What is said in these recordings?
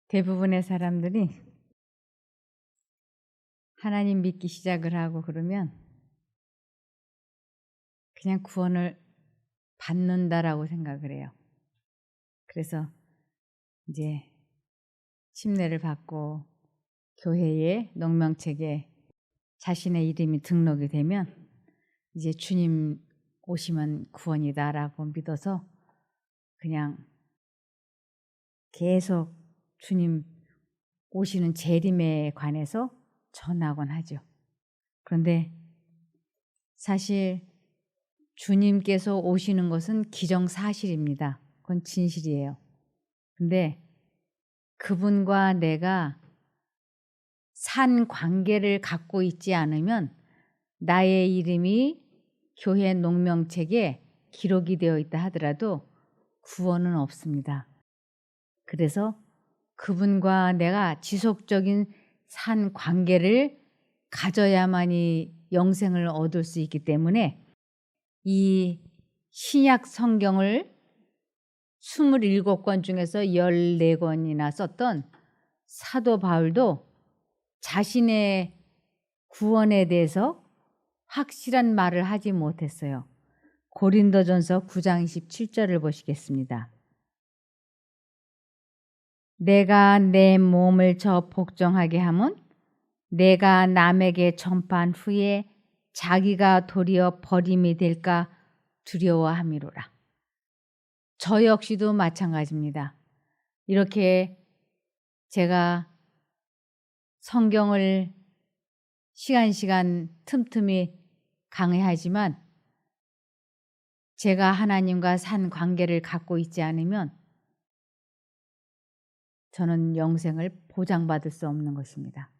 대부분의 사람들이 하나님 믿기 시작을 하고 그러면 그냥 구원을 받는다라고 생각을 해요. 그래서 이제 침례를 받고 교회의 농명책에 자신의 이름이 등록이 되면 이제 주님 오시면 구원이다라고 믿어서 그냥 계속 주님 오시는 재림에 관해서 전하곤 하죠. 그런데 사실 주님께서 오시는 것은 기정사실입니다. 그건 진실이에요. 근데 그분과 내가 산 관계를 갖고 있지 않으면 나의 이름이 교회 농명책에 기록이 되어 있다 하더라도 구원은 없습니다. 그래서 그분과 내가 지속적인 산 관계를 가져야만이 영생을 얻을 수 있기 때문에 이 신약 성경을 27권 중에서 14권이나 썼던 사도 바울도 자신의 구원에 대해서 확실한 말을 하지 못했어요. 고린도전서 9장 27절을 보시겠습니다. 내가 내 몸을 저 복종하게 함은 내가 남에게 전파한 후에 자기가 도리어 버림이 될까 두려워함이로라. 저 역시도 마찬가지입니다. 이렇게 제가 성경을 시간 틈틈이 강의하지만 제가 하나님과 산 관계를 갖고 있지 않으면 저는 영생을 보장받을 수 없는 것입니다.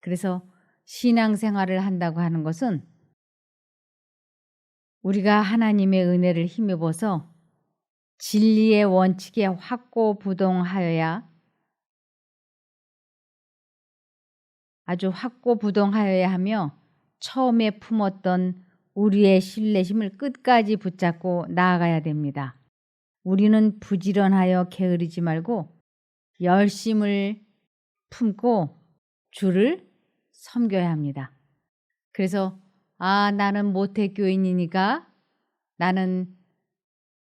그래서 신앙생활을 한다고 하는 것은 우리가 하나님의 은혜를 힘입어서 진리의 원칙에 확고부동하여야 하며 처음에 품었던 우리의 신뢰심을 끝까지 붙잡고 나아가야 됩니다. 우리는 부지런하여 게으르지 말고 열심을 품고 주를 섬겨야 합니다. 그래서 나는 모태교인이니까, 나는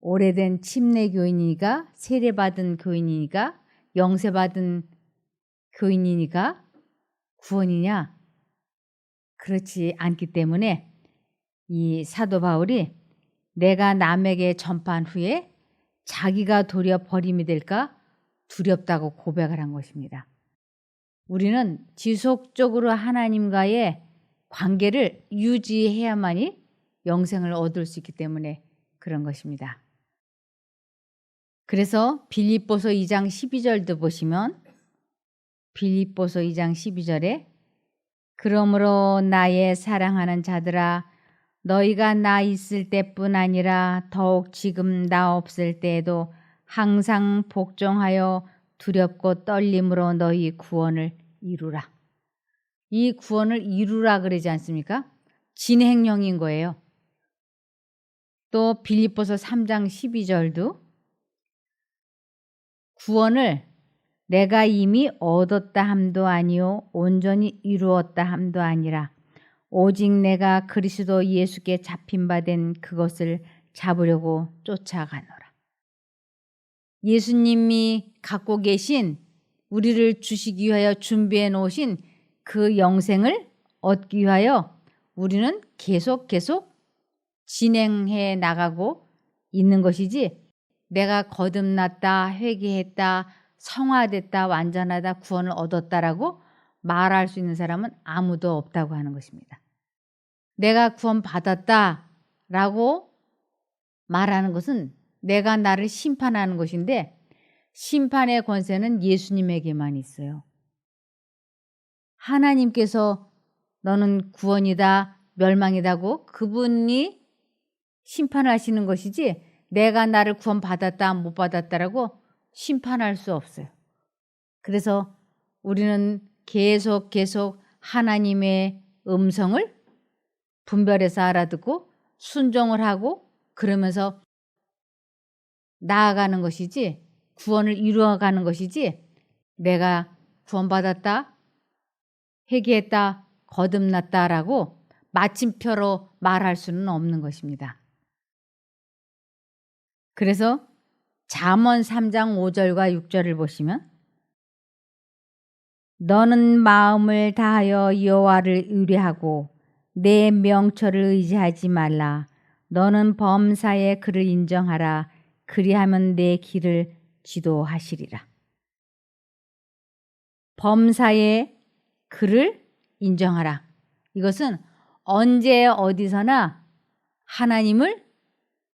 오래된 침례교인이니까, 세례받은 교인이니까, 영세받은 교인이니까 구원이냐? 그렇지 않기 때문에 이 사도 바울이 내가 남에게 전파한 후에 자기가 도리어 버림이 될까 두렵다고 고백을 한 것입니다. 우리는 지속적으로 하나님과의 관계를 유지해야만이 영생을 얻을 수 있기 때문에 그런 것입니다. 그래서 빌립보서 2장 12절도 보시면 빌립보서 2장 12절에 그러므로 나의 사랑하는 자들아 너희가 나 있을 때뿐 아니라 더욱 지금 나 없을 때에도 항상 복종하여 두렵고 떨림으로 너희 구원을 이루라. 이 구원을 이루라 그러지 않습니까? 진행형인 거예요. 또 빌립보서 3장 12절도 구원을 내가 이미 얻었다 함도 아니요 온전히 이루었다 함도 아니라 오직 내가 그리스도 예수께 잡힌 바 된 그것을 잡으려고 쫓아가노라. 예수님이 갖고 계신 우리를 주시기 위하여 준비해 놓으신 그 영생을 얻기 위하여 우리는 계속 진행해 나가고 있는 것이지 내가 거듭났다, 회개했다, 성화됐다, 완전하다, 구원을 얻었다라고 말할 수 있는 사람은 아무도 없다고 하는 것입니다. 내가 구원받았다라고 말하는 것은 내가 나를 심판하는 것인데 심판의 권세는 예수님에게만 있어요. 하나님께서 너는 구원이다, 멸망이다고 그분이 심판하시는 것이지 내가 나를 구원받았다, 못 받았다라고 심판할 수 없어요. 그래서 우리는 계속 하나님의 음성을 분별해서 알아듣고 순종을 하고 그러면서 나아가는 것이지 구원을 이루어가는 것이지 내가 구원받았다, 회개했다, 거듭났다라고 마침표로 말할 수는 없는 것입니다. 그래서 잠언 3장 5절과 6절을 보시면 너는 마음을 다하여 여호와를 의뢰하고 내 명철을 의지하지 말라. 너는 범사의 그를 인정하라. 그리하면 내 길을 지도하시리라. 범사의 그를 인정하라. 이것은 언제 어디서나 하나님을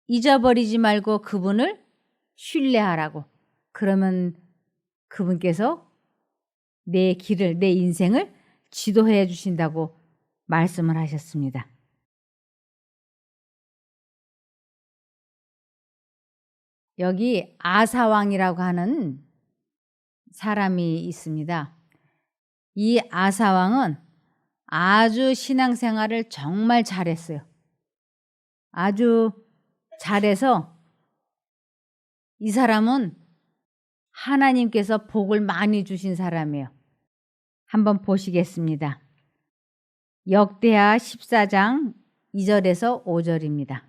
잊어버리지 말고 그분을 신뢰하라고. 그러면 그분께서 내 길을, 내 인생을 지도해 주신다고 말씀을 하셨습니다. 여기 아사왕이라고 하는 사람이 있습니다. 이 아사왕은 아주 신앙생활을 정말 잘했어요. 아주 잘해서 이 사람은 하나님께서 복을 많이 주신 사람이에요. 한번 보시겠습니다. 역대하 14장 2절에서 5절입니다.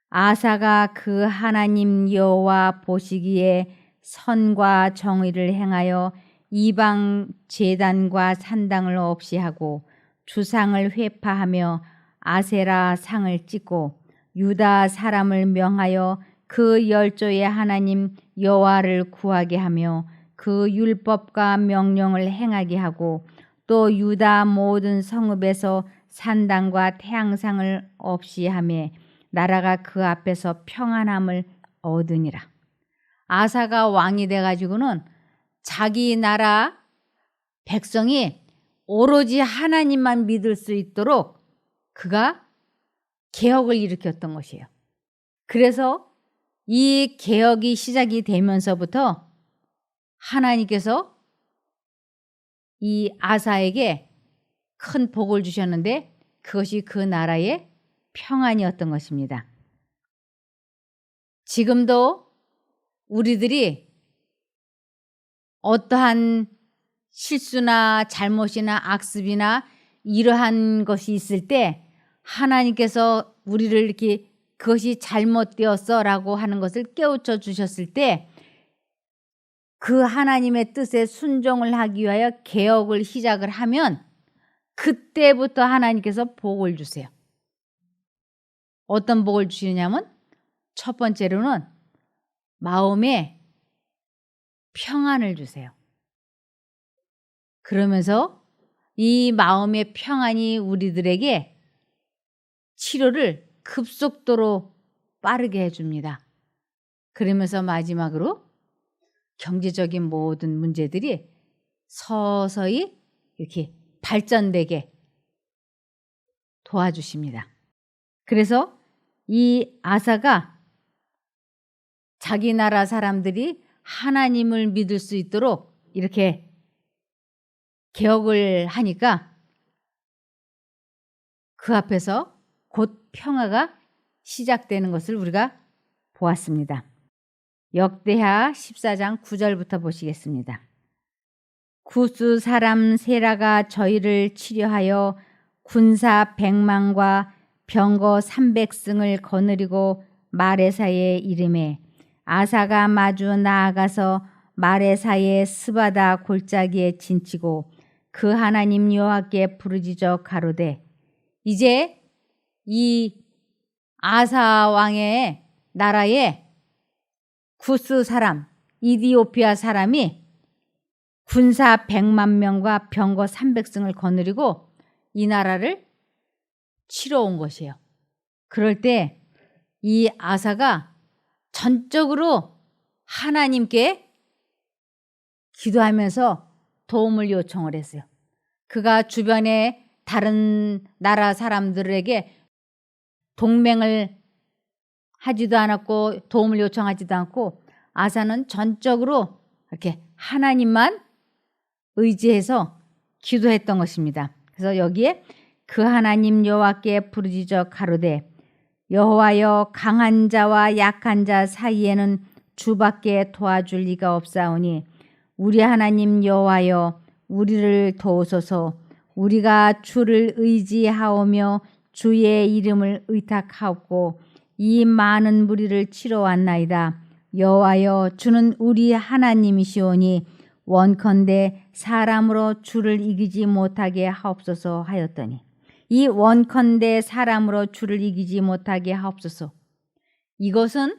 아사가 그 하나님 여호와 보시기에 선과 정의를 행하여 이방 제단과 산당을 없이 하고 주상을 회파하며 아세라 상을 찢고 유다 사람을 명하여 그 열조의 하나님 여호와를 구하게 하며 그 율법과 명령을 행하게 하고 또 유다 모든 성읍에서 산당과 태양상을 없이 하며 나라가 그 앞에서 평안함을 얻으니라. 아사가 왕이 돼가지고는 자기 나라 백성이 오로지 하나님만 믿을 수 있도록 그가 개혁을 일으켰던 것이에요. 그래서 이 개혁이 시작이 되면서부터 하나님께서 이 아사에게 큰 복을 주셨는데 그것이 그 나라의 평안이었던 것입니다. 지금도 우리들이 어떠한 실수나 잘못이나 악습이나 이러한 것이 있을 때 하나님께서 우리를 이렇게 그것이 잘못되었어 라고 하는 것을 깨우쳐 주셨을 때 그 하나님의 뜻에 순종을 하기 위하여 개혁을 시작을 하면 그때부터 하나님께서 복을 주세요. 어떤 복을 주시냐면 첫 번째로는 마음에 평안을 주세요. 그러면서 이 마음의 평안이 우리들에게 치료를 급속도로 빠르게 해줍니다. 그러면서 마지막으로 경제적인 모든 문제들이 서서히 이렇게 발전되게 도와주십니다. 그래서 이 아사가 자기 나라 사람들이 하나님을 믿을 수 있도록 이렇게 개혁을 하니까 그 앞에서 곧 평화가 시작되는 것을 우리가 보았습니다. 역대하 14장 9절부터 보시겠습니다. 구스 사람 세라가 저희를 치려하여 군사 100만과 병거 300승을 거느리고 마레사에 이르매 아사가 마주 나아가서 마레사의 스바다 골짜기에 진치고 그 하나님 여호와께 부르짖어 가로되 이제 이 아사 왕의 나라에 구스 사람, 이디오피아 사람이 군사 100만 명과 병거 300승을 거느리고 이 나라를 치러 온 것이에요. 그럴 때 이 아사가 전적으로 하나님께 기도하면서 도움을 요청을 했어요. 그가 주변에 다른 나라 사람들에게 동맹을 하지도 않았고 도움을 요청하지도 않고 아사는 전적으로 이렇게 하나님만 의지해서 기도했던 것입니다. 그래서 여기에 그 하나님 여호와께 부르짖어 가로되 여호와여 강한 자와 약한 자 사이에는 주밖에 도와줄 리가 없사오니 우리 하나님 여호와여 우리를 도우소서. 우리가 주를 의지하오며 주의 이름을 의탁하옵고 이 많은 무리를 치러 왔나이다. 여호와여 주는 우리 하나님이시오니 원컨대 사람으로 주를 이기지 못하게 하옵소서 하였더니, 이 원컨대 사람으로 주를 이기지 못하게 하옵소서. 이것은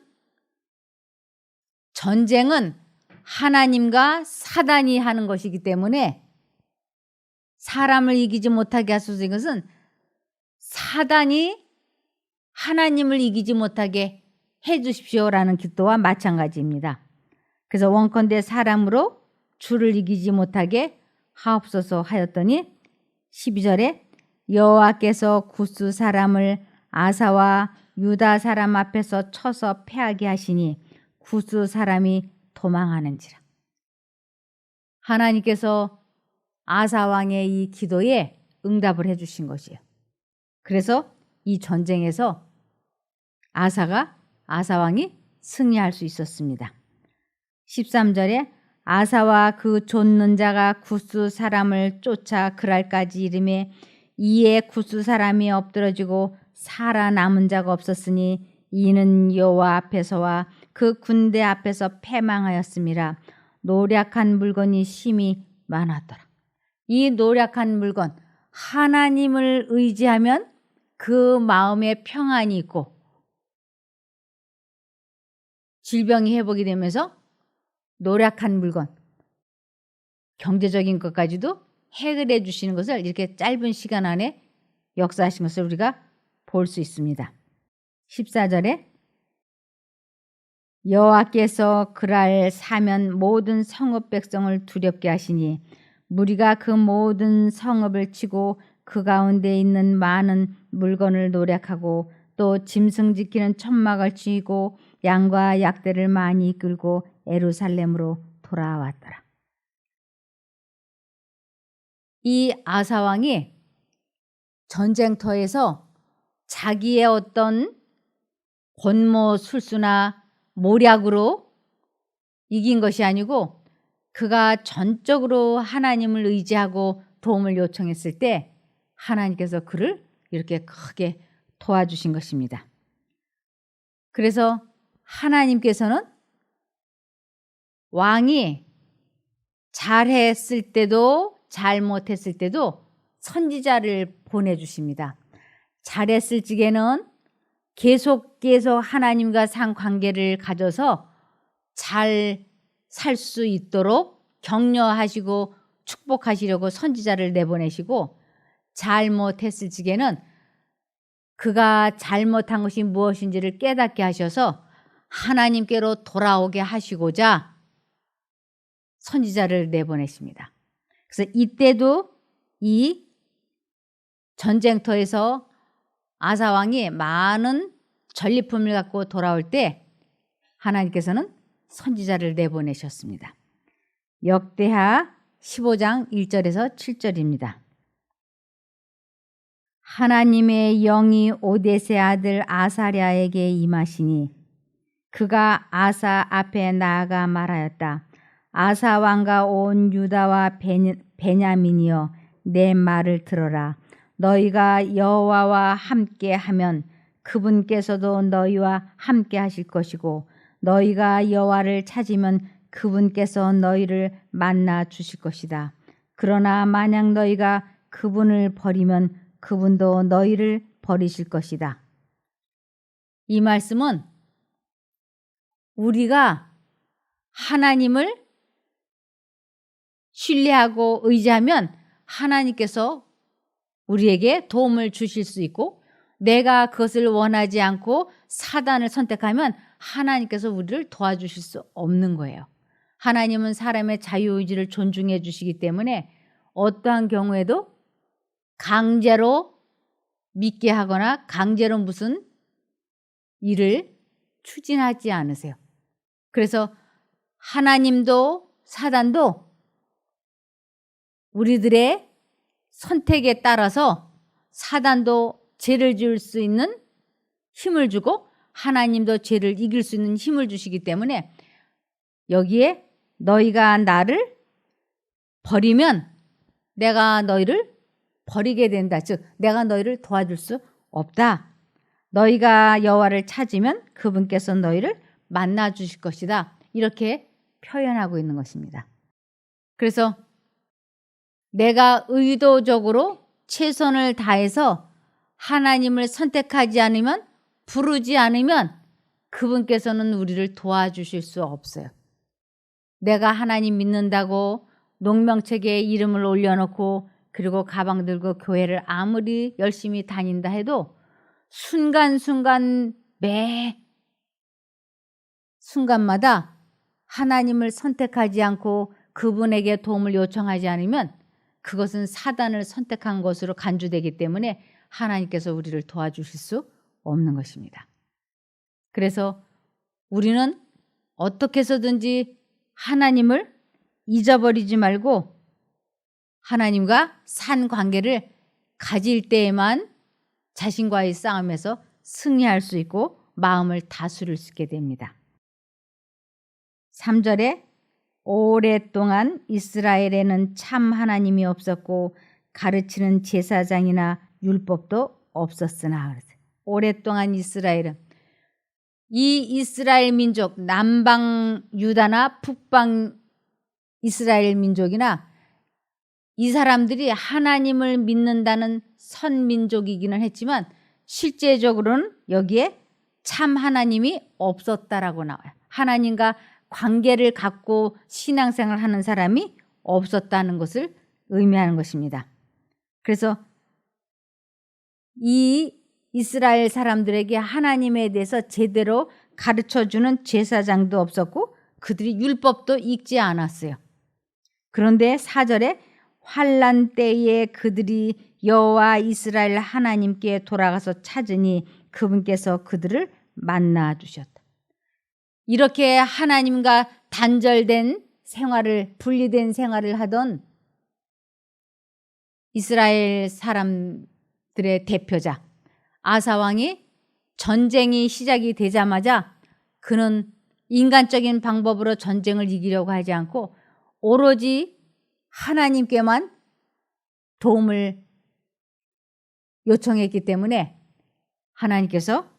전쟁은 하나님과 사단이 하는 것이기 때문에 사람을 이기지 못하게 하소서. 이것은 사단이 하나님을 이기지 못하게 해 주십시오라는 기도와 마찬가지입니다. 그래서 원컨대 사람으로 주를 이기지 못하게 하옵소서 하였더니 12절에 여호와께서 구스 사람을 아사와 유다 사람 앞에서 쳐서 패하게 하시니 구스 사람이 도망하는지라. 하나님께서 아사 왕의 이 기도에 응답을 해 주신 것이에요. 그래서 이 전쟁에서 아사 왕이 승리할 수 있었습니다. 13절에 아사와 그 좇는 자가 구스 사람을 쫓아 그랄까지 이르매 이에 구스 사람이 엎드러지고 살아남은 자가 없었으니 이는 여호와 앞에서와 그 군대 앞에서 패망하였음이라. 노략한 물건이 심히 많았더라. 이 노략한 물건, 하나님을 의지하면 그 마음에 평안이 있고 질병이 회복이 되면서 노략한 물건, 경제적인 것까지도 해결해 주시는 것을 이렇게 짧은 시간 안에 역사하신 것을 우리가 볼 수 있습니다. 14절에 여호와께서 그랄 사면 모든 성읍 백성을 두렵게 하시니 무리가 그 모든 성읍을 치고 그 가운데 있는 많은 물건을 노략하고 또 짐승 지키는 천막을 치고 양과 약대를 많이 이끌고 예루살렘으로 돌아왔더라. 이 아사 왕이 전쟁터에서 자기의 어떤 권모 술수나 모략으로 이긴 것이 아니고 그가 전적으로 하나님을 의지하고 도움을 요청했을 때 하나님께서 그를 이렇게 크게 도와주신 것입니다. 그래서 하나님께서는 왕이 잘했을 때도 잘못했을 때도 선지자를 보내주십니다. 잘했을 적에는 계속 하나님과 상관계를 가져서 잘 살 수 있도록 격려하시고 축복하시려고 선지자를 내보내시고, 잘못했을 적에는 그가 잘못한 것이 무엇인지를 깨닫게 하셔서 하나님께로 돌아오게 하시고자 선지자를 내보내십니다. 그래서 이때도 이 전쟁터에서 아사 왕이 많은 전리품을 갖고 돌아올 때 하나님께서는 선지자를 내보내셨습니다. 역대하 15장 1절에서 7절입니다. 하나님의 영이 오뎃의 아들 아사랴에게 임하시니 그가 아사 앞에 나아가 말하였다. 아사 왕과 온 유다와 베냐민이여 내 말을 들어라. 너희가 여호와와 함께하면 그분께서도 너희와 함께 하실 것이고 너희가 여호와를 찾으면 그분께서 너희를 만나 주실 것이다. 그러나 만약 너희가 그분을 버리면 그분도 너희를 버리실 것이다. 이 말씀은 우리가 하나님을 신뢰하고 의지하면 하나님께서 우리에게 도움을 주실 수 있고, 내가 그것을 원하지 않고 사단을 선택하면 하나님께서 우리를 도와주실 수 없는 거예요. 하나님은 사람의 자유의지를 존중해 주시기 때문에 어떠한 경우에도 강제로 믿게 하거나 강제로 무슨 일을 추진하지 않으세요. 그래서 하나님도 사단도 우리들의 선택에 따라서 사단도 죄를 지을 수 있는 힘을 주고 하나님도 죄를 이길 수 있는 힘을 주시기 때문에 여기에 너희가 나를 버리면 내가 너희를 버리게 된다. 즉 내가 너희를 도와줄 수 없다. 너희가 여호와를 찾으면 그분께서 너희를 만나 주실 것이다. 이렇게 표현하고 있는 것입니다. 그래서 내가 의도적으로 최선을 다해서 하나님을 선택하지 않으면, 부르지 않으면 그분께서는 우리를 도와주실 수 없어요. 내가 하나님 믿는다고 농명책에 이름을 올려놓고 그리고 가방 들고 교회를 아무리 열심히 다닌다 해도 순간순간 매 순간마다 하나님을 선택하지 않고 그분에게 도움을 요청하지 않으면 그것은 사단을 선택한 것으로 간주되기 때문에 하나님께서 우리를 도와주실 수 없는 것입니다. 그래서 우리는 어떻게 해서든지 하나님을 잊어버리지 말고 하나님과 산 관계를 가질 때에만 자신과의 싸움에서 승리할 수 있고 마음을 다스릴 수 있게 됩니다. 3절에 오랫동안 이스라엘에는 참 하나님이 없었고 가르치는 제사장이나 율법도 없었으나. 오랫동안 이스라엘은, 이 이스라엘 민족, 남방 유다나 북방 이스라엘 민족이나 이 사람들이 하나님을 믿는다는 선민족이기는 했지만 실제적으로는 여기에 참 하나님이 없었다라고 나와요. 하나님과 관계를 갖고 신앙생활을 하는 사람이 없었다는 것을 의미하는 것입니다. 그래서 이 이스라엘 사람들에게 하나님에 대해서 제대로 가르쳐주는 제사장도 없었고 그들이 율법도 읽지 않았어요. 그런데 4절에 환난 때에 그들이 여호와 이스라엘 하나님께 돌아가서 찾으니 그분께서 그들을 만나 주셨다. 이렇게 하나님과 단절된 생활을, 분리된 생활을 하던 이스라엘 사람들의 대표자 아사 왕이 전쟁이 시작이 되자마자 그는 인간적인 방법으로 전쟁을 이기려고 하지 않고 오로지 하나님께만 도움을 요청했기 때문에 하나님께서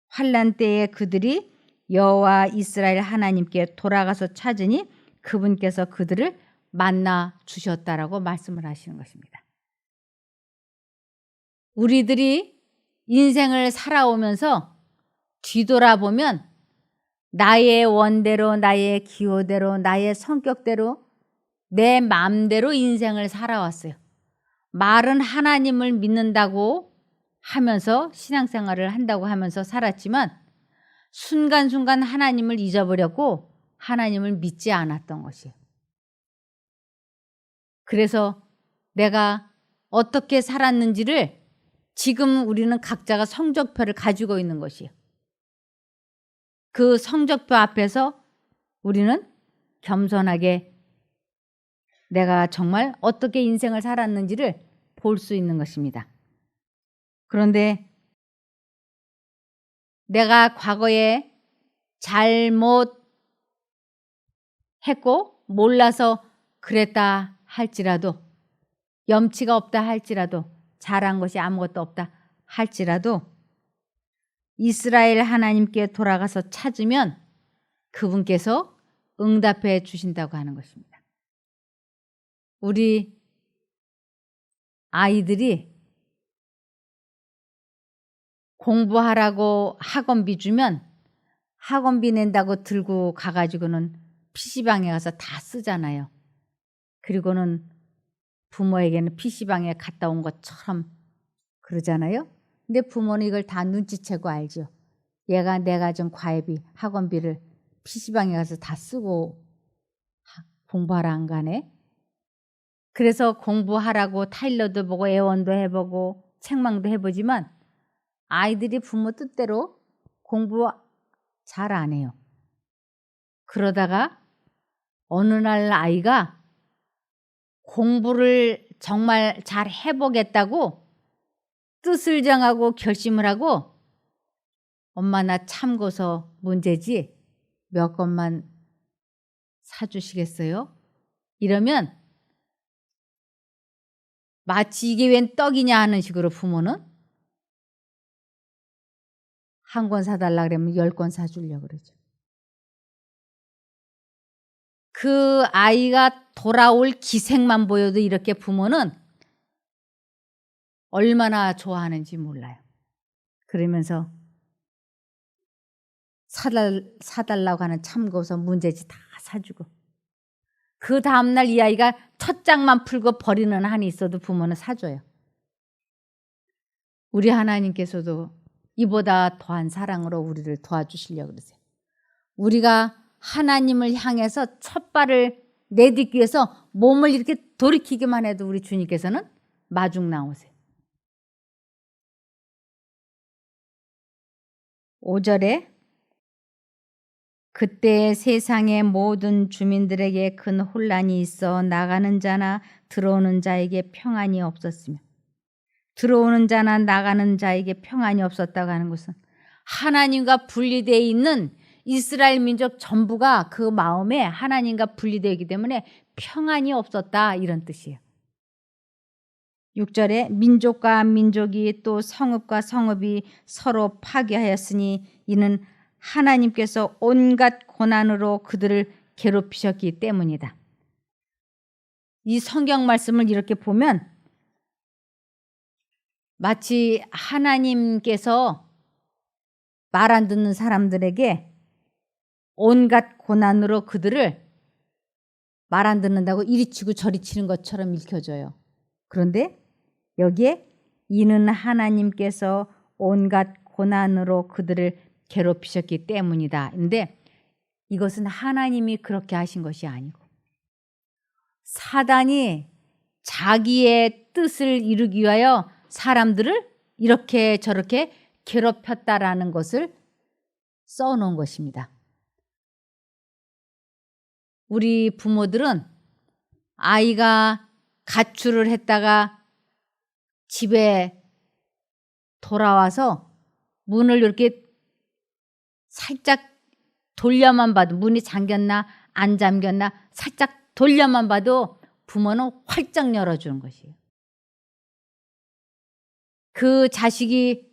환난 때에 그들이 여호와 이스라엘 하나님께 돌아가서 찾으니 그분께서 그들을 만나 주셨다라고 말씀을 하시는 것입니다. 우리들이 인생을 살아오면서 뒤돌아보면 나의 원대로, 나의 기호대로, 나의 성격대로, 내 마음대로 인생을 살아왔어요. 말은 하나님을 믿는다고 하면서 신앙생활을 한다고 하면서 살았지만 순간순간 하나님을 잊어버렸고 하나님을 믿지 않았던 것이에요. 그래서 내가 어떻게 살았는지를 지금 우리는 각자가 성적표를 가지고 있는 것이에요. 그 성적표 앞에서 우리는 겸손하게 내가 정말 어떻게 인생을 살았는지를 볼 수 있는 것입니다. 그런데 내가 과거에 잘못했고 몰라서 그랬다 할지라도, 염치가 없다 할지라도, 잘한 것이 아무것도 없다 할지라도 이스라엘 하나님께 돌아가서 찾으면 그분께서 응답해 주신다고 하는 것입니다. 우리 아이들이 공부하라고 학원비 주면 학원비 낸다고 들고 가가지고는 PC방에 가서 다 쓰잖아요. 그리고는 부모에게는 PC방에 갔다 온 것처럼 그러잖아요. 근데 부모는 이걸 다 눈치채고 알죠. 얘가 내가 준 과외비, 학원비를 PC방에 가서 다 쓰고 공부하러 안 가네. 그래서 공부하라고 타일러도 보고 애원도 해보고 책망도 해보지만 아이들이 부모 뜻대로 공부 잘 안 해요. 그러다가 어느 날 아이가 공부를 정말 잘 해보겠다고 뜻을 정하고 결심을 하고 엄마 나 참고서 문제지 몇 것만 사주시겠어요? 이러면 마치 이게 웬 떡이냐 하는 식으로 부모는 한 권 사달라 그러면 10권 사주려고 그러죠. 그 아이가 돌아올 기색만 보여도 이렇게 부모는 얼마나 좋아하는지 몰라요. 그러면서 사달라고 하는 참고서 문제지 다 사주고, 그 다음날 이 아이가 첫 장만 풀고 버리는 한이 있어도 부모는 사줘요. 우리 하나님께서도 이보다 더한 사랑으로 우리를 도와주시려고 그러세요. 우리가 하나님을 향해서 첫 발을 내딛기 위해서 몸을 이렇게 돌이키기만 해도 우리 주님께서는 마중 나오세요. 5절에 그때 세상의 모든 주민들에게 큰 혼란이 있어 나가는 자나 들어오는 자에게 평안이 없었으며, 들어오는 자나 나가는 자에게 평안이 없었다고 하는 것은 하나님과 분리되어 있는 이스라엘 민족 전부가 그 마음에 하나님과 분리되어 있기 때문에 평안이 없었다, 이런 뜻이에요. 6절에 민족과 민족이 또 성읍과 성읍이 서로 파괴하였으니 이는 하나님께서 온갖 고난으로 그들을 괴롭히셨기 때문이다. 이 성경 말씀을 이렇게 보면 마치 하나님께서 말 안 듣는 사람들에게 온갖 고난으로 그들을 말 안 듣는다고 이리 치고 저리 치는 것처럼 읽혀져요. 그런데 여기에 이는 하나님께서 온갖 고난으로 그들을 괴롭히셨기 때문이다. 근데 이것은 하나님이 그렇게 하신 것이 아니고 사단이 자기의 뜻을 이루기 위하여 사람들을 이렇게 저렇게 괴롭혔다라는 것을 써놓은 것입니다. 우리 부모들은 아이가 가출을 했다가 집에 돌아와서 문을 이렇게 살짝 돌려만 봐도, 문이 잠겼나 안 잠겼나 살짝 돌려만 봐도 부모는 활짝 열어주는 것이에요. 그 자식이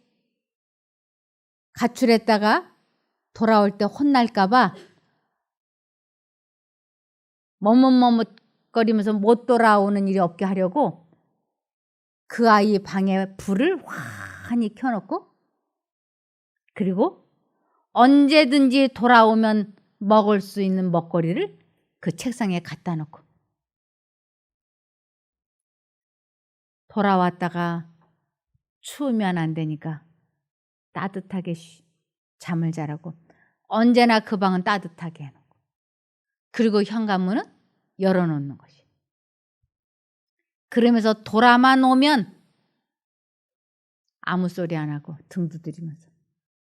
가출했다가 돌아올 때 혼날까 봐 머뭇머뭇거리면서 못 돌아오는 일이 없게 하려고 그 아이 방에 불을 환히 켜놓고, 그리고 언제든지 돌아오면 먹을 수 있는 먹거리를 그 책상에 갖다 놓고, 돌아왔다가 추우면 안 되니까 따뜻하게 잠을 자라고 언제나 그 방은 따뜻하게 해놓고, 그리고 현관문은 열어놓는 것이. 그러면서 돌아만 오면 아무 소리 안 하고 등 두드리면서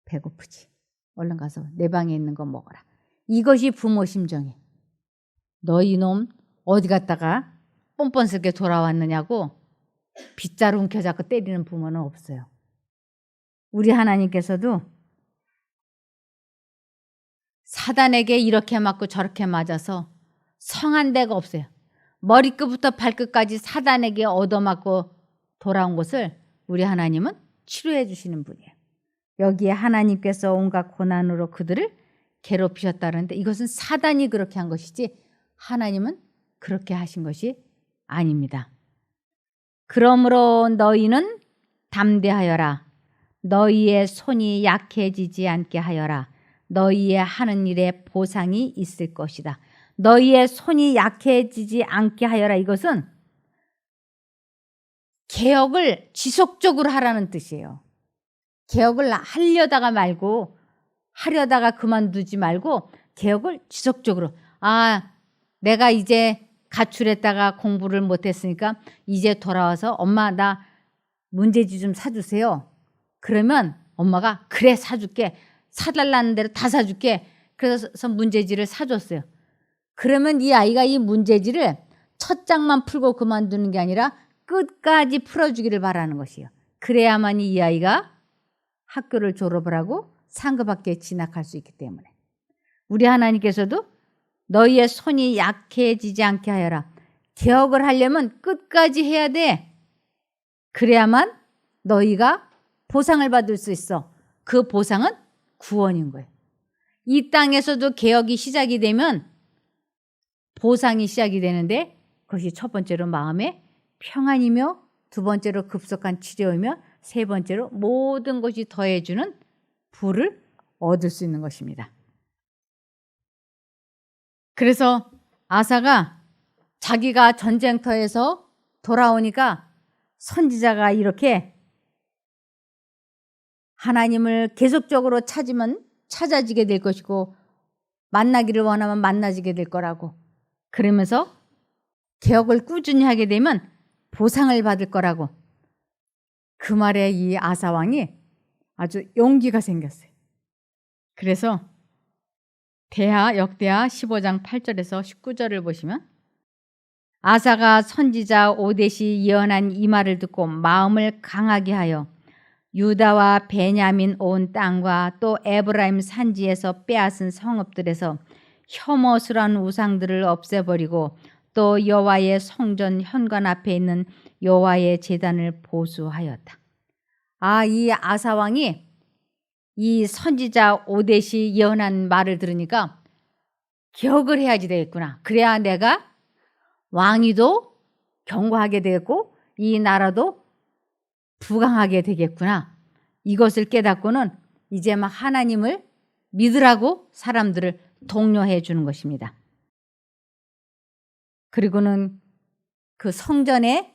배고프지? 얼른 가서 내 방에 있는 거 먹어라. 이것이 부모 심정이에요. 너 이놈 어디 갔다가 뻔뻔스럽게 돌아왔느냐고 빗자루 움켜잡고 때리는 부모는 없어요. 우리 하나님께서도 사단에게 이렇게 맞고 저렇게 맞아서 성한 데가 없어요. 머리끝부터 발끝까지 사단에게 얻어맞고 돌아온 것을 우리 하나님은 치료해 주시는 분이에요. 여기에 하나님께서 온갖 고난으로 그들을 괴롭히셨다는데 이것은 사단이 그렇게 한 것이지 하나님은 그렇게 하신 것이 아닙니다. 그러므로 너희는 담대하여라. 너희의 손이 약해지지 않게 하여라. 너희의 하는 일에 보상이 있을 것이다. 너희의 손이 약해지지 않게 하여라. 이것은 개혁을 지속적으로 하라는 뜻이에요. 개혁을 하려다가 말고, 하려다가 그만두지 말고 개혁을 지속적으로. 내가 이제 가출했다가 공부를 못했으니까 이제 돌아와서 엄마 나 문제집 좀 사주세요. 그러면 엄마가 그래 사줄게. 사달라는 대로 다 사줄게. 그래서 문제지를 사줬어요. 그러면 이 아이가 이 문제지를 첫 장만 풀고 그만두는 게 아니라 끝까지 풀어주기를 바라는 것이에요. 그래야만 이 아이가 학교를 졸업을 하고 상급 학교에 진학할 수 있기 때문에. 우리 하나님께서도 너희의 손이 약해지지 않게 하여라. 개혁을 하려면 끝까지 해야 돼. 그래야만 너희가 보상을 받을 수 있어. 그 보상은 구원인 거예요. 이 땅에서도 개혁이 시작이 되면 보상이 시작이 되는데 그것이 첫 번째로 마음의 평안이며 두 번째로 급속한 치료이며 세 번째로 모든 것이 더해주는 부를 얻을 수 있는 것입니다. 그래서 아사가 자기가 전쟁터에서 돌아오니까 선지자가 이렇게 하나님을 계속적으로 찾으면 찾아지게 될 것이고 만나기를 원하면 만나지게 될 거라고, 그러면서 개혁을 꾸준히 하게 되면 보상을 받을 거라고, 그 말에 이 아사 왕이 아주 용기가 생겼어요. 그래서 역대하 15장 8절에서 19절을 보시면 아사가 선지자 오뎃이 예언한 이 말을 듣고 마음을 강하게 하여 유다와 베냐민 온 땅과 또 에브라임 산지에서 빼앗은 성읍들에서 혐오스러운 우상들을 없애버리고 또 여호와의 성전 현관 앞에 있는 여호와의 제단을 보수하였다. 이 아사 왕이 이 선지자 오뎃이 예언한 말을 들으니까 개혁을 해야지 되겠구나. 그래야 내가 왕위도 견고하게 되겠고 이 나라도 부강하게 되겠구나. 이것을 깨닫고는 이제 막 하나님을 믿으라고 사람들을 독려해 주는 것입니다. 그리고는 그 성전에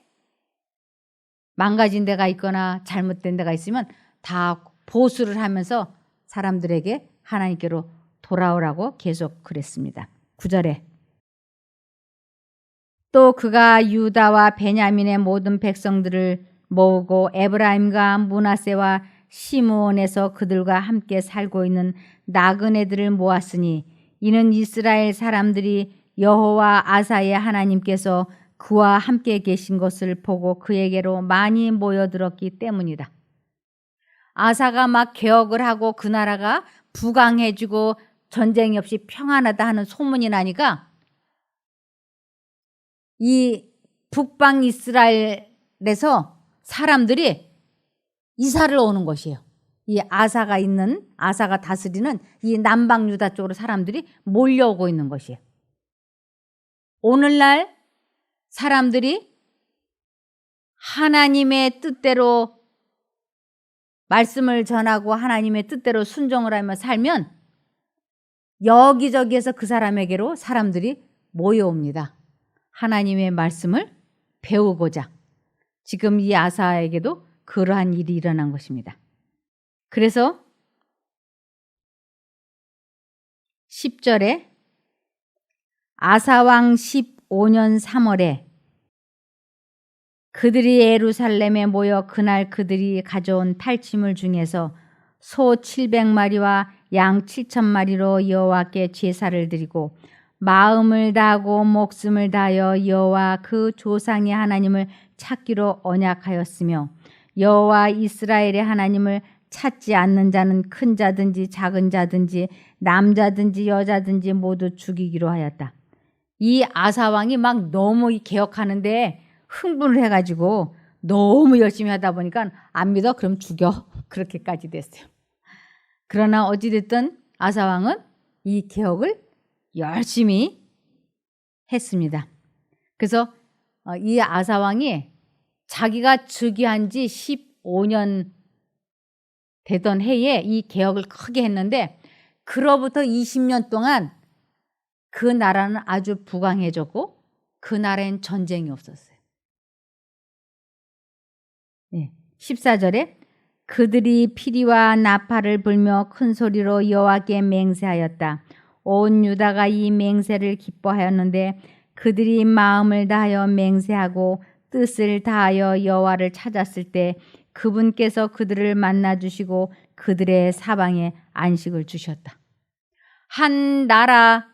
망가진 데가 있거나 잘못된 데가 있으면 다 보수를 하면서 사람들에게 하나님께로 돌아오라고 계속 그랬습니다. 9절에 또 그가 유다와 베냐민의 모든 백성들을 모으고 에브라임과 므낫세와 시므온에서 그들과 함께 살고 있는 나그네들을 모았으니 이는 이스라엘 사람들이 여호와 아사의 하나님께서 그와 함께 계신 것을 보고 그에게로 많이 모여들었기 때문이다. 아사가 막 개혁을 하고 그 나라가 부강해지고 전쟁이 없이 평안하다 하는 소문이 나니까 이 북방 이스라엘에서 사람들이 이사를 오는 것이에요. 이 아사가 다스리는 이 남방 유다 쪽으로 사람들이 몰려오고 있는 것이에요. 오늘날 사람들이 하나님의 뜻대로 말씀을 전하고 하나님의 뜻대로 순종을 하며 살면 여기저기에서 그 사람에게로 사람들이 모여옵니다. 하나님의 말씀을 배우고자. 지금 이 아사에게도 그러한 일이 일어난 것입니다. 그래서 10절에 아사왕 15년 3월에 그들이 예루살렘에 모여 그날 그들이 가져온 탈취물 중에서 소 700마리와 양 7,000마리로 여호와께 제사를 드리고 마음을 다하고 목숨을 다하여 여호와 그 조상의 하나님을 찾기로 언약하였으며 여호와 이스라엘의 하나님을 찾지 않는 자는 큰 자든지 작은 자든지 남자든지 여자든지 모두 죽이기로 하였다. 이 아사 왕이 막 너무 개혁하는데 흥분을 해가지고 너무 열심히 하다 보니까 안 믿어? 그럼 죽여. 그렇게까지 됐어요. 그러나 어찌됐든 아사 왕은 이 개혁을 열심히 했습니다. 그래서 이 아사 왕이 자기가 즉위한 지 15년 되던 해에 이 개혁을 크게 했는데 그로부터 20년 동안 그 나라는 아주 부강해졌고 그 나라엔 전쟁이 없었어요. 14절에 그들이 피리와 나팔을 불며 큰 소리로 여호와께 맹세하였다. 온 유다가 이 맹세를 기뻐하였는데 그들이 마음을 다하여 맹세하고 뜻을 다하여 여호와를 찾았을 때 그분께서 그들을 만나 주시고 그들의 사방에 안식을 주셨다. 한 나라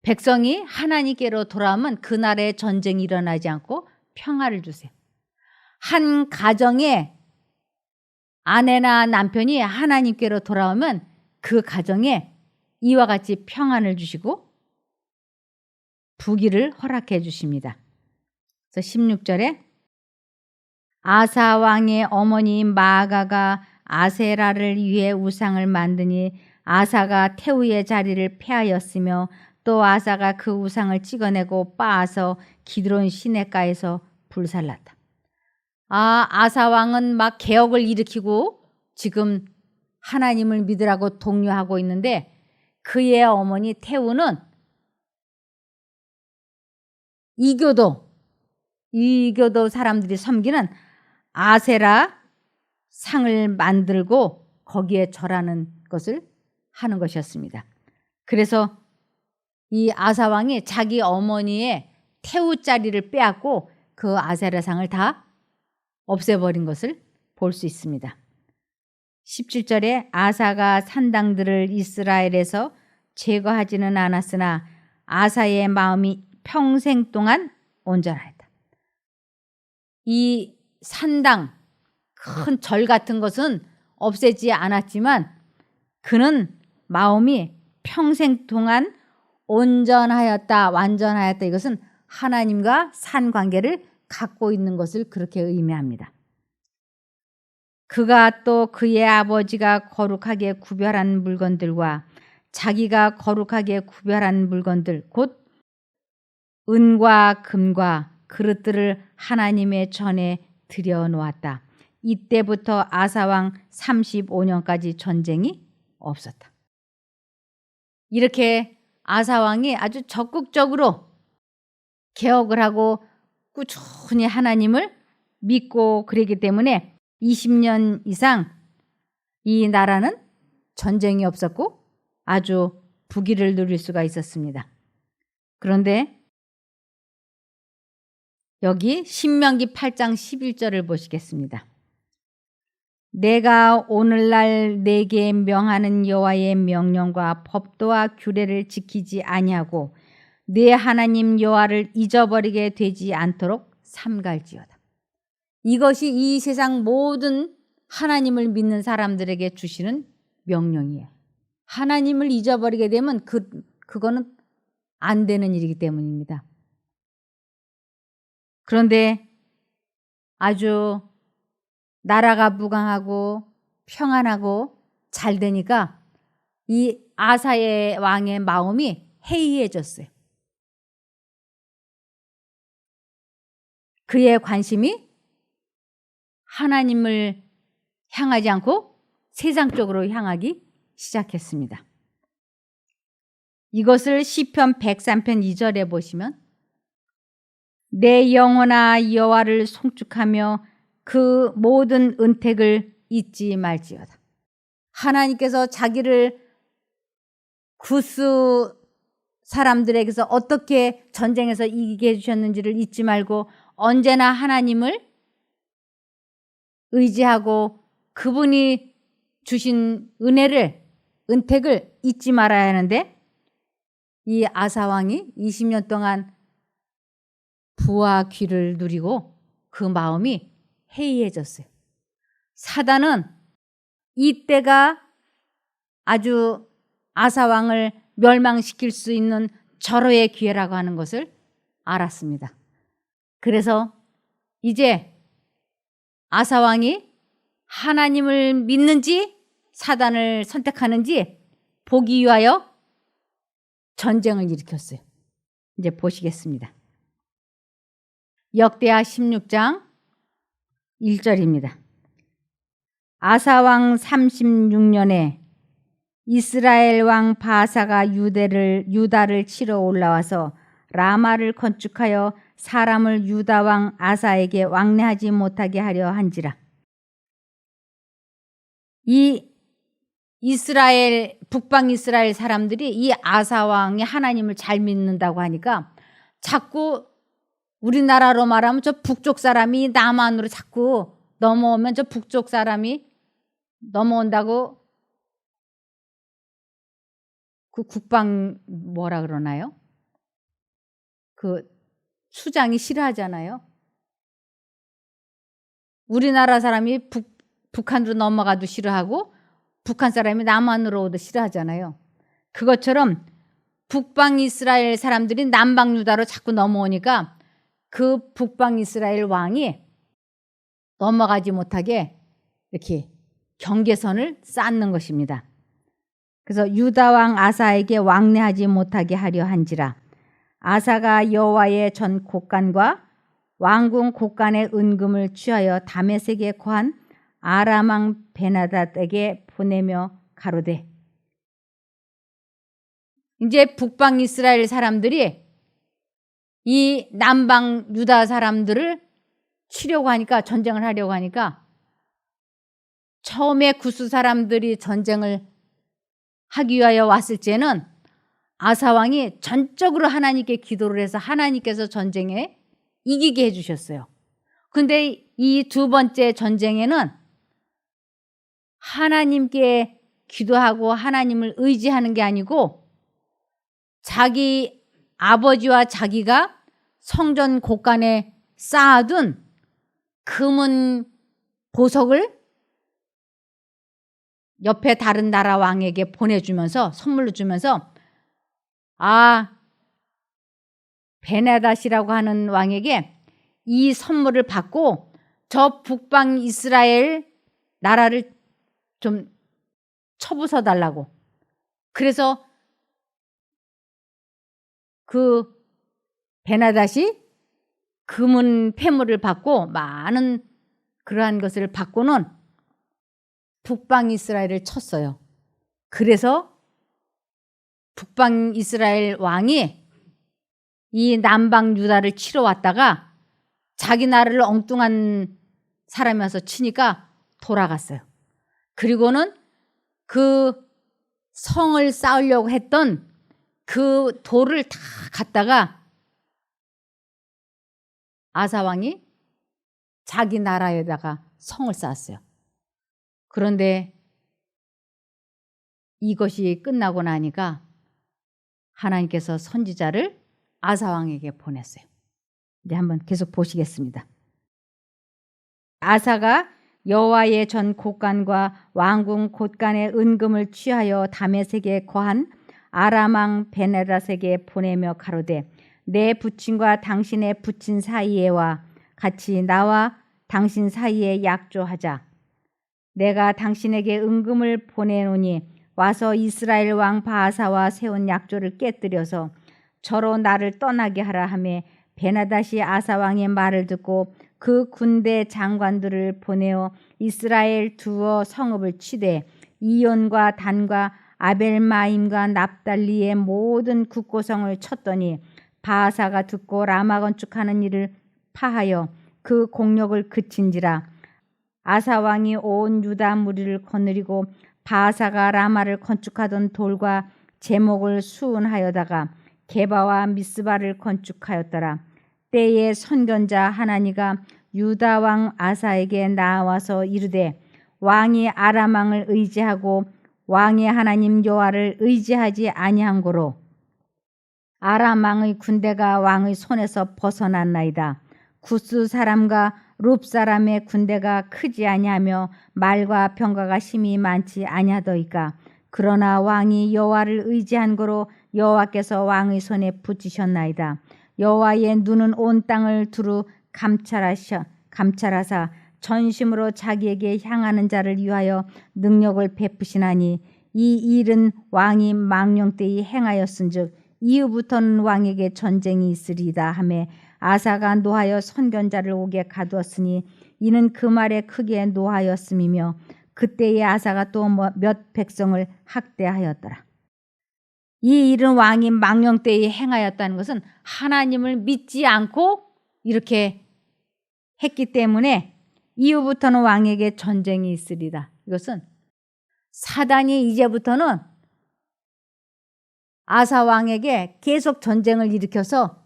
백성이 하나님께로 돌아오면 그 나라에 전쟁이 일어나지 않고 평화를 주세요. 한 가정에 아내나 남편이 하나님께로 돌아오면 그 가정에 이와 같이 평안을 주시고 부귀를 허락해 주십니다. 그래서 16절에 아사 왕의 어머니 마아가가 아세라를 위해 우상을 만드니 아사가 태우의 자리를 폐하였으며 또 아사가 그 우상을 찍어내고 빻아서 기드론 시내가에서 불살랐다. 아사 왕은 막 개혁을 일으키고 지금 하나님을 믿으라고 독려하고 있는데 그의 어머니 태우는 이교도 사람들이 섬기는 아세라 상을 만들고 거기에 절하는 것을 하는 것이었습니다. 그래서 이 아사 왕이 자기 어머니의 태우 자리를 빼앗고 그 아세라 상을 다 없애버린 것을 볼 수 있습니다. 17절에 아사가 산당들을 이스라엘에서 제거하지는 않았으나 아사의 마음이 평생 동안 온전하였다. 이 산당, 큰 절 같은 것은 없애지 않았지만 그는 마음이 평생 동안 온전하였다, 완전하였다. 이것은 하나님과 산 관계를 갖고 있는 것을 그렇게 의미합니다. 그가 또 그의 아버지가 거룩하게 구별한 물건들과 자기가 거룩하게 구별한 물건들 곧 은과 금과 그릇들을 하나님의 전에 들여놓았다. 이때부터 아사왕 35년까지 전쟁이 없었다. 이렇게 아사왕이 아주 적극적으로 개혁을 하고 꾸준히 하나님을 믿고 그러기 때문에 20년 이상 이 나라는 전쟁이 없었고 아주 부귀를 누릴 수가 있었습니다. 그런데 여기 신명기 8장 11절을 보시겠습니다. 내가 오늘날 내게 명하는 여호와의 명령과 법도와 규례를 지키지 아니하고 내 하나님 여호와를 잊어버리게 되지 않도록 삼갈지어다. 이것이 이 세상 모든 하나님을 믿는 사람들에게 주시는 명령이에요. 하나님을 잊어버리게 되면 그거는 안 되는 일이기 때문입니다. 그런데 아주 나라가 무강하고 평안하고 잘 되니까 이 아사의 왕의 마음이 해이해졌어요. 그의 관심이 하나님을 향하지 않고 세상 쪽으로 향하기 시작했습니다. 이것을 시편 103편 2절에 보시면 내 영혼아 여호와를 송축하며 그 모든 은택을 잊지 말지어다. 하나님께서 자기를 구스 사람들에게서 어떻게 전쟁에서 이기게 해주셨는지를 잊지 말고 언제나 하나님을 의지하고 그분이 주신 은택을 잊지 말아야 하는데 이 아사왕이 20년 동안 부와 귀를 누리고 그 마음이 해이해졌어요. 사단은 이때가 아주 아사왕을 멸망시킬 수 있는 절호의 기회라고 하는 것을 알았습니다. 그래서 이제 아사왕이 하나님을 믿는지 사단을 선택하는지 보기 위하여 전쟁을 일으켰어요. 이제 보시겠습니다. 역대하 16장 1절입니다. 아사왕 36년에 이스라엘 왕 바사가 유다를 치러 올라와서 라마를 건축하여 사람을 유다 왕 아사에게 왕래하지 못하게 하려 한지라. 이 이스라엘 북방 이스라엘 사람들이 이 아사 왕이 하나님을 잘 믿는다고 하니까 자꾸 우리나라로 말하면 저 북쪽 사람이 남한으로 자꾸 넘어오면 저 북쪽 사람이 넘어온다고 그 국방 뭐라 그러나요? 그 수장이 싫어하잖아요. 우리나라 사람이 북한으로 넘어가도 싫어하고 북한 사람이 남한으로 오도 싫어하잖아요. 그것처럼 북방 이스라엘 사람들이 남방 유다로 자꾸 넘어오니까 그 북방 이스라엘 왕이 넘어가지 못하게 이렇게 경계선을 쌓는 것입니다. 그래서 유다 왕 아사에게 왕래하지 못하게 하려 한지라. 아사가 여호와의 전 곳간과 왕궁 곳간의 은금을 취하여 다메섹에 거한 아람 왕 베나닷에게 보내며 가로되. 이제 북방 이스라엘 사람들이 이 남방 유다 사람들을 치려고 하니까, 전쟁을 하려고 하니까, 처음에 구스 사람들이 전쟁을 하기 위하여 왔을 때는 아사왕이 전적으로 하나님께 기도를 해서 하나님께서 전쟁에 이기게 해주셨어요. 근데 이 두 번째 전쟁에는 하나님께 기도하고 하나님을 의지하는 게 아니고 자기 아버지와 자기가 성전 곳간에 쌓아둔 금은 보석을 옆에 다른 나라 왕에게 보내주면서, 선물로 주면서, 베나닷이라고 하는 왕에게 이 선물을 받고 저 북방 이스라엘 나라를 좀 쳐부숴 달라고. 그래서 그 베나닷이 금은 폐물을 받고 많은 그러한 것을 받고는 북방 이스라엘을 쳤어요. 그래서 북방 이스라엘 왕이 이 남방 유다를 치러 왔다가 자기 나라를 엉뚱한 사람이 와서 치니까 돌아갔어요. 그리고는 그 성을 쌓으려고 했던 그 돌을 다 갖다가 아사왕이 자기 나라에다가 성을 쌓았어요. 그런데 이것이 끝나고 나니까 하나님께서 선지자를 아사왕에게 보냈어요. 이제 한번 계속 보시겠습니다. 아사가 여호와의 전 곳간과 왕궁 곳간의 은금을 취하여 다메섹에 거한 아람 왕 베나닷에게 보내며 가로되, 내 부친과 당신의 부친 사이에와 같이 나와 당신 사이에 약조하자. 내가 당신에게 은금을 보내노니 와서 이스라엘 왕 바아사와 세운 약조를 깨뜨려서 저로 나를 떠나게 하라 하며, 베나닷이 아사 왕의 말을 듣고 그 군대 장관들을 보내어 이스라엘 두어 성읍을 치되 이온과 단과 아벨마임과 납달리의 모든 국고성을 쳤더니 바아사가 듣고 라마 건축하는 일을 파하여 그 공력을 그친지라. 아사 왕이 온 유다 무리를 거느리고 바아사가 라마를 건축하던 돌과 제목을 수운하여다가 게바와 미스바를 건축하였더라. 때에 선견자 하나니가 유다 왕 아사에게 나와서 이르되, 왕이 아람 왕을 의지하고 왕의 하나님 여호와를 의지하지 아니한 고로 아람 왕의 군대가 왕의 손에서 벗어났나이다. 구스 사람과 룹 사람의 군대가 크지 아니하며 말과 병거가 심히 많지 아니하더이까. 그러나 왕이 여호와를 의지한 고로 여호와께서 왕의 손에 붙이셨나이다. 여호와의 눈은 온 땅을 두루 감찰하사 전심으로 자기에게 향하는 자를 위하여 능력을 베푸시나니, 이 일은 왕이 망령되이 행하였은즉 이후부터는 왕에게 전쟁이 있으리이다 하매, 아사가 노하여 선견자를 옥에 가두었으니 이는 그 말에 크게 노하였음이며, 그때에 아사가 또 몇 백성을 학대하였더라. 이 일은 왕이 망령되이 행하였다는 것은 하나님을 믿지 않고 이렇게 했기 때문에 이후부터는 왕에게 전쟁이 있으리다. 이것은 사단이 이제부터는 아사 왕에게 계속 전쟁을 일으켜서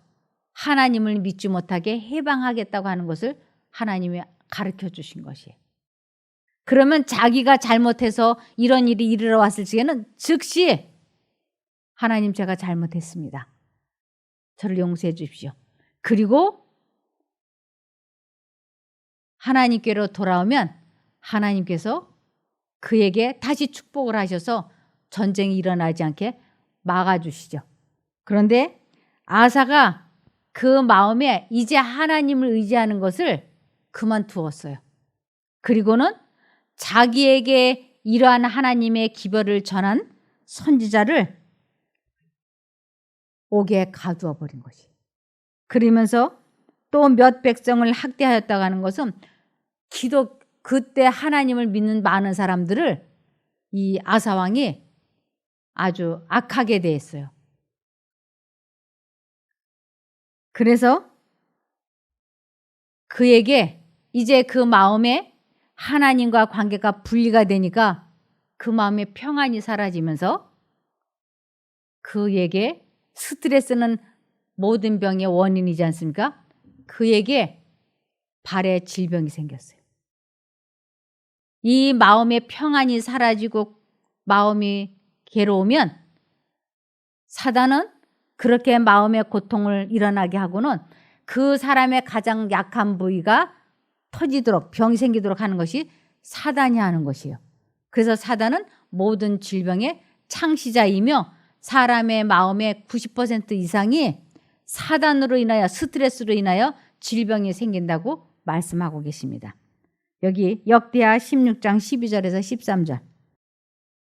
하나님을 믿지 못하게 해방하겠다고 하는 것을 하나님이 가르쳐 주신 것이에요. 그러면 자기가 잘못해서 이런 일이 이르러 왔을 적에는 즉시 하나님, 제가 잘못했습니다. 저를 용서해 주십시오. 그리고 하나님께로 돌아오면 하나님께서 그에게 다시 축복을 하셔서 전쟁이 일어나지 않게 막아주시죠. 그런데 아사가 그 마음에 이제 하나님을 의지하는 것을 그만두었어요. 그리고는 자기에게 이러한 하나님의 기별을 전한 선지자를 옥에 가두어 버린 것이. 그러면서 또 몇 백성을 학대하였다고 하는 것은 그때 하나님을 믿는 많은 사람들을 이 아사 왕이 아주 악하게 대했어요. 그래서 그에게 이제 그 마음에 하나님과 관계가 분리가 되니까 그 마음의 평안이 사라지면서 그에게 스트레스는 모든 병의 원인이지 않습니까? 그에게 발에 질병이 생겼어요. 이 마음의 평안이 사라지고 마음이 괴로우면 사단은 그렇게 마음의 고통을 일어나게 하고는 그 사람의 가장 약한 부위가 터지도록 병이 생기도록 하는 것이 사단이 하는 것이에요. 그래서 사단은 모든 질병의 창시자이며 사람의 마음의 90% 이상이 사단으로 인하여 스트레스로 인하여 질병이 생긴다고 말씀하고 계십니다. 여기 역대하 16장 12절에서 13절.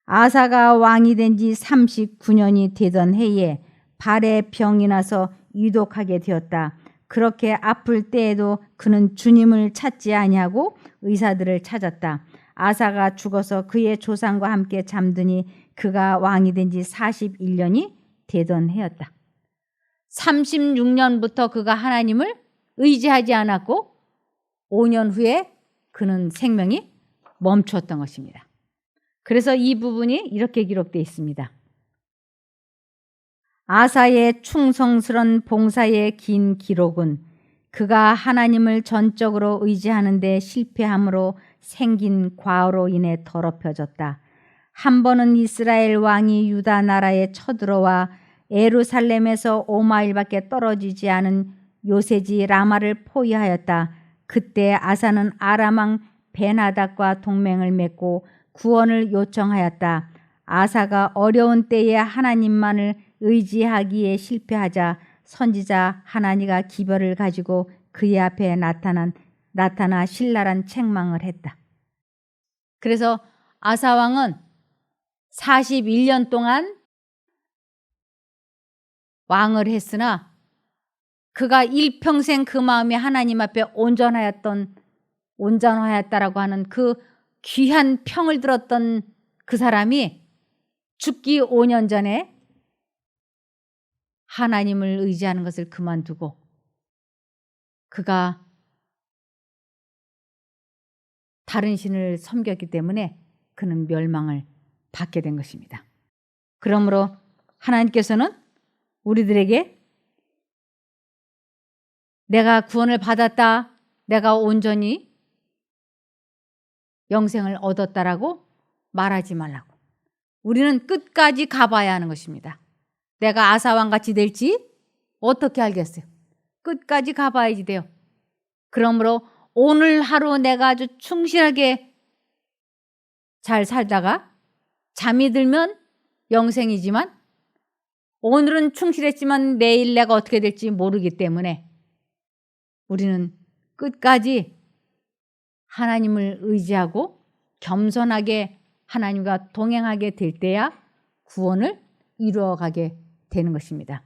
아사가 왕이 된 지 39년이 되던 해에 발에 병이 나서 유독하게 되었다. 그렇게 아플 때에도 그는 주님을 찾지 아니하고 의사들을 찾았다. 아사가 죽어서 그의 조상과 함께 잠드니 그가 왕이 된 지 41년이 되던 해였다. 36년부터 그가 하나님을 의지하지 않았고 5년 후에 그는 생명이 멈추었던 것입니다. 그래서 이 부분이 이렇게 기록되어 있습니다. 아사의 충성스런 봉사의 긴 기록은 그가 하나님을 전적으로 의지하는 데 실패함으로 생긴 과오로 인해 더럽혀졌다. 한 번은 이스라엘 왕이 유다 나라에 쳐들어와 예루살렘에서 5마일밖에 떨어지지 않은 요새지 라마를 포위하였다. 그때 아사는 아람 왕 벤하닷과 동맹을 맺고 구원을 요청하였다. 아사가 어려운 때에 하나님만을 의지하기에 실패하자 선지자 하나니가 기별을 가지고 그의 앞에 나타나 신랄한 책망을 했다. 그래서 아사 왕은 41년 동안 왕을 했으나 그가 일평생 그 마음이 하나님 앞에 온전하였다라고 하는 그 귀한 평을 들었던 그 사람이 죽기 5년 전에 하나님을 의지하는 것을 그만두고 그가 다른 신을 섬겼기 때문에 그는 멸망을 받게 된 것입니다. 그러므로 하나님께서는 우리들에게 내가 구원을 받았다, 내가 온전히 영생을 얻었다라고 말하지 말라고. 우리는 끝까지 가봐야 하는 것입니다. 내가 아사왕 같이 될지 어떻게 알겠어요? 끝까지 가봐야지 돼요. 그러므로 오늘 하루 내가 아주 충실하게 잘 살다가 잠이 들면 영생이지만 오늘은 충실했지만 내일 내가 어떻게 될지 모르기 때문에 우리는 끝까지 하나님을 의지하고 겸손하게 하나님과 동행하게 될 때야 구원을 이루어가게 되는 것입니다.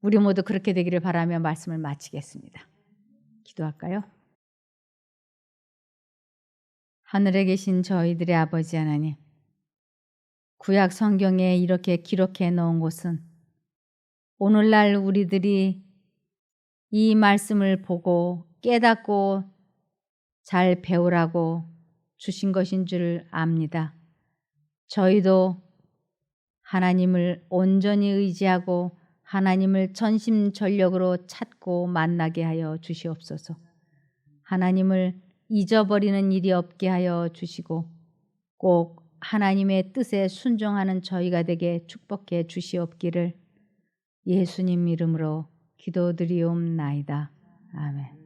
우리 모두 그렇게 되기를 바라며 말씀을 마치겠습니다. 기도할까요? 하늘에 계신 저희들의 아버지 하나님, 구약 성경에 이렇게 기록해 놓은 곳은 오늘날 우리들이 이 말씀을 보고 깨닫고 잘 배우라고 주신 것인 줄 압니다. 저희도 하나님을 온전히 의지하고 하나님을 전심전력으로 찾고 만나게 하여 주시옵소서. 하나님을 잊어버리는 일이 없게 하여 주시고 꼭 하나님의 뜻에 순종하는 저희가 되게 축복해 주시옵기를 예수님 이름으로 기도드리옵나이다. 아멘.